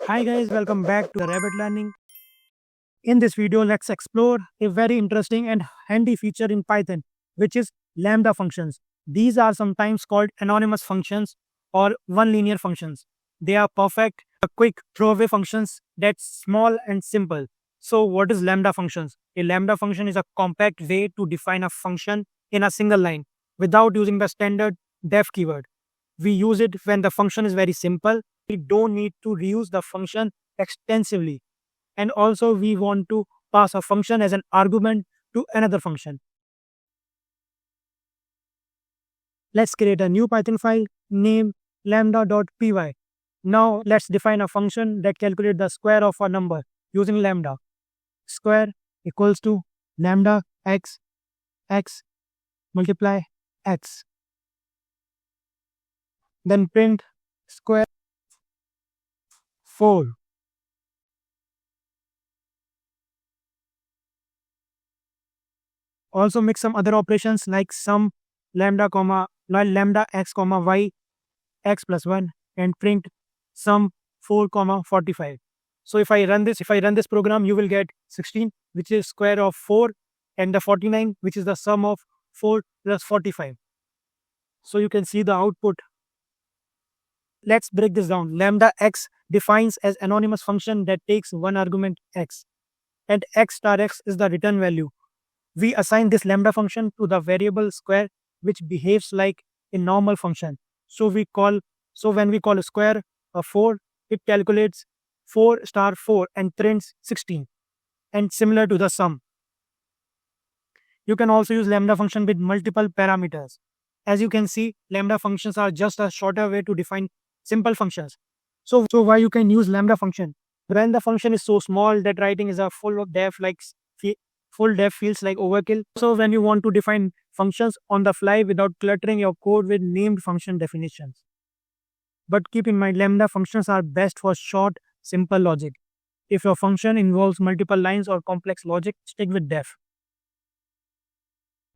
Hi guys, welcome back to the Rabbit Learning. In this video, let's explore a very interesting and handy feature in Python, which is lambda functions. These are sometimes called anonymous functions or one-linear functions. They are perfect, quick throwaway functions that's small and simple. So what is lambda functions? A lambda function is a compact way to define a function in a single line without using the standard def keyword. We use it when the function is very simple. We don't need to reuse the function extensively. And also we want to pass a function as an argument to another function. Let's create a new Python file named lambda.py. Now let's define a function that calculates the square of a number using lambda. Square equals to lambda x multiply x. Then print square 4. Also make some other operations like sum lambda x comma y x plus 1 and print sum 4 comma 45. So if I run this program, you will get 16, which is square of 4, and the 49, which is the sum of 4 plus 45. So you can see the output. Let's break this down. Lambda x defines as anonymous function that takes one argument x, and x star x is the return value. We assign this lambda function to the variable square, which behaves like a normal function. So when we call a square a 4, it calculates 4 star 4 and prints 16, and similar to the sum. You can also use lambda function with multiple parameters. As you can see, lambda functions are just a shorter way to define simple functions. So why you can use lambda function? When the function is so small that writing is a full def feels like overkill. So when you want to define functions on the fly without cluttering your code with named function definitions. But keep in mind, lambda functions are best for short, simple logic. If your function involves multiple lines or complex logic, stick with def.